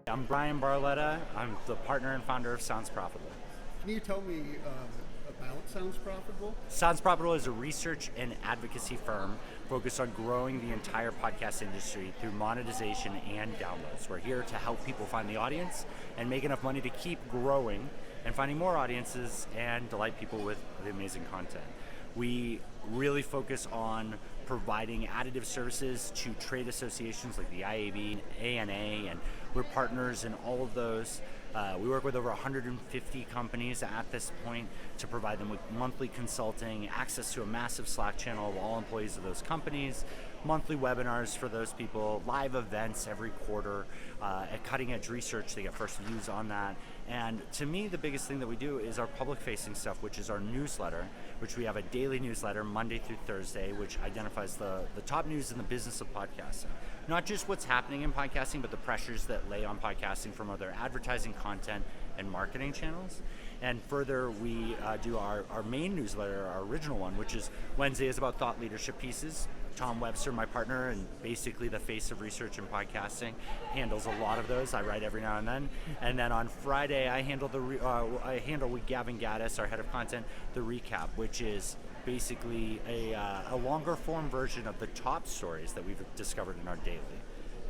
I'm Bryan Barletta. I'm the partner and founder of Sounds Profitable. Can you tell me about Sounds Profitable? Sounds Profitable is a research and advocacy firm focused on growing the entire podcast industry through monetization and downloads. We're here to help people find the audience and make enough money to keep growing and finding more audiences and delight people with the amazing content. We really focus on providing additive services to trade associations like the IAB, ANA, and we're partners in all of those. We work with over 150 companies at this point to provide them with monthly consulting, access to a massive Slack channel of all employees of those companies, monthly webinars for those people, live events every quarter, at cutting edge research. They get first views on that. And to me, the biggest thing that we do is our public facing stuff, which is our newsletter, which we have a daily newsletter Monday through Thursday, which identifies the top news in the business of podcasting. Not just what's happening in podcasting, but the pressures that lay on podcasting from other advertising content and marketing channels. And further, we do our main newsletter, our original one, which is Wednesday, is about thought leadership pieces. Tom Webster, my partner, and basically the face of research and podcasting, handles a lot of those. I write every now and then. And then on Friday, I handle with Gavin Gaddis, our head of content, the recap, which is basically a longer form version of the top stories that we've discovered in our daily.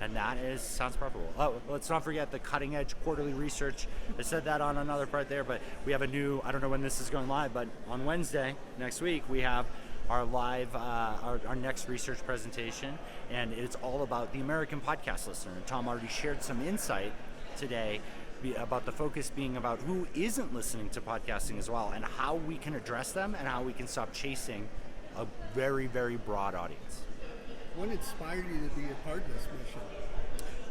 And that is Sounds Profitable. Oh, let's not forget the cutting edge quarterly research. I said that on another part there, but we have a new, I don't know when this is going live, but on Wednesday next week, we have our live, our next research presentation, and it's all about the American podcast listener. And Tom already shared some insight today about the focus being about who isn't listening to podcasting as well, and how we can address them and how we can stop chasing a very, very broad audience. What inspired you to be a part of this mission?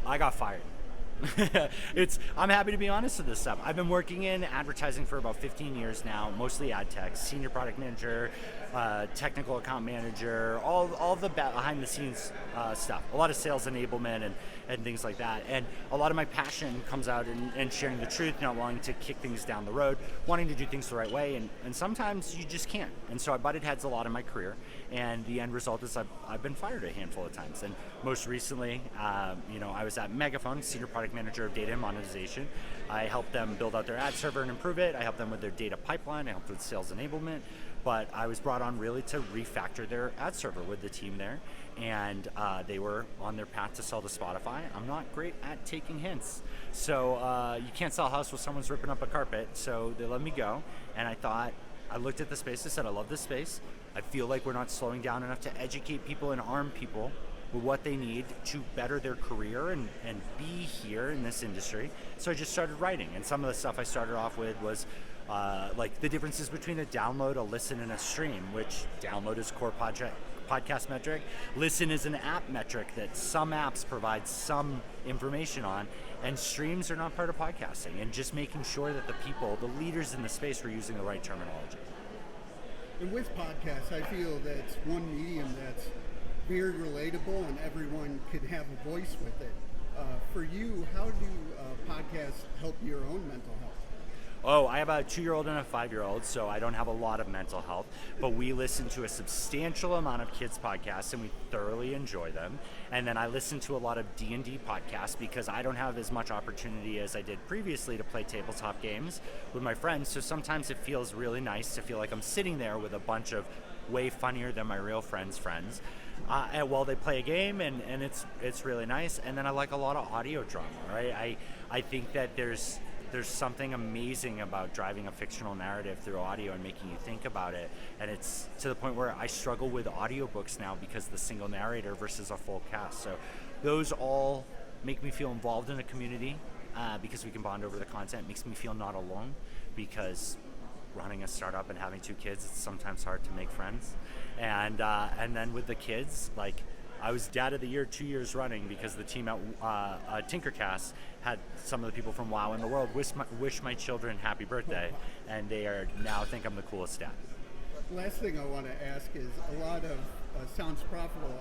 I got fired. I'm happy to be honest with this stuff. I've been working in advertising for about 15 years now, mostly ad tech, senior product manager, technical account manager, all the behind the scenes stuff, a lot of sales enablement and things like that. And a lot of my passion comes out in sharing the truth, not wanting to kick things down the road, wanting to do things the right way, and sometimes you just can't. And so I butted heads a lot in my career, and the end result is I've been fired a handful of times. And most recently, I was at Megaphone, senior product manager of data and monetization. I helped them build out their ad server and improve it. I helped them with their data pipeline. I helped with sales enablement. But I was brought on really to refactor their ad server with the team there. And they were on their path to sell to Spotify. I'm not great at taking hints. So you can't sell a house when someone's ripping up a carpet. So they let me go. And I looked at the space. I said, I love this space. I feel like we're not slowing down enough to educate people and arm people with what they need to better their career and be here in this industry. So I just started writing, and some of the stuff I started off with was like the differences between a download, a listen, and a stream, which download is core podcast metric. Listen is an app metric that some apps provide some information on, and streams are not part of podcasting, and just making sure that the leaders in the space were using the right terminology. And with podcasts, I feel that it's one medium that's very relatable and everyone could have a voice with it. For you, how do podcasts help your own mental health? Oh, I have a 2-year-old and a 5-year-old, so I don't have a lot of mental health, but we listen to a substantial amount of kids podcasts and we thoroughly enjoy them. And then I listen to a lot of D&D podcasts because I don't have as much opportunity as I did previously to play tabletop games with my friends, so sometimes it feels really nice to feel like I'm sitting there with a bunch of way funnier than my real friends. And while they play a game, and it's really nice. And then I like a lot of audio drama, right? I think that there's something amazing about driving a fictional narrative through audio and making you think about it. And it's to the point where I struggle with audiobooks now because the single narrator versus a full cast. So those all make me feel involved in a community because we can bond over the content. It makes me feel not alone because running a startup and having 2 kids, it's sometimes hard to make friends. And then with the kids, like I was Dad of the Year 2 years running because the team at Tinkercast had some of the people from WoW in the world wish my children happy birthday, and they now think I'm the coolest dad. Last thing I want to ask is a lot of Sounds Profitable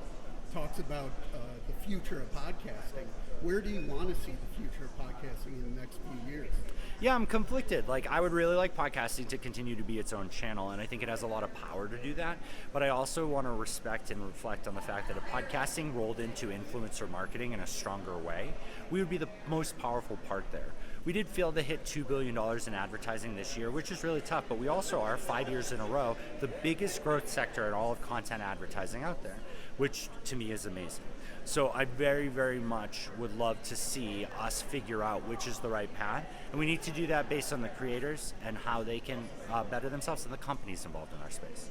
talks about the future of podcasting. Where do you want to see the future of podcasting in the next few years? Yeah, I'm conflicted. Like, I would really like podcasting to continue to be its own channel, and I think it has a lot of power to do that. But I also want to respect and reflect on the fact that if podcasting rolled into influencer marketing in a stronger way, we would be the most powerful part there. We did fail to hit $2 billion in advertising this year, which is really tough, but we also are, 5 years in a row, the biggest growth sector in all of content advertising out there, which to me is amazing. So I very, very much would love to see us figure out which is the right path, and we need to do that based on the creators and how they can better themselves and the companies involved in our space.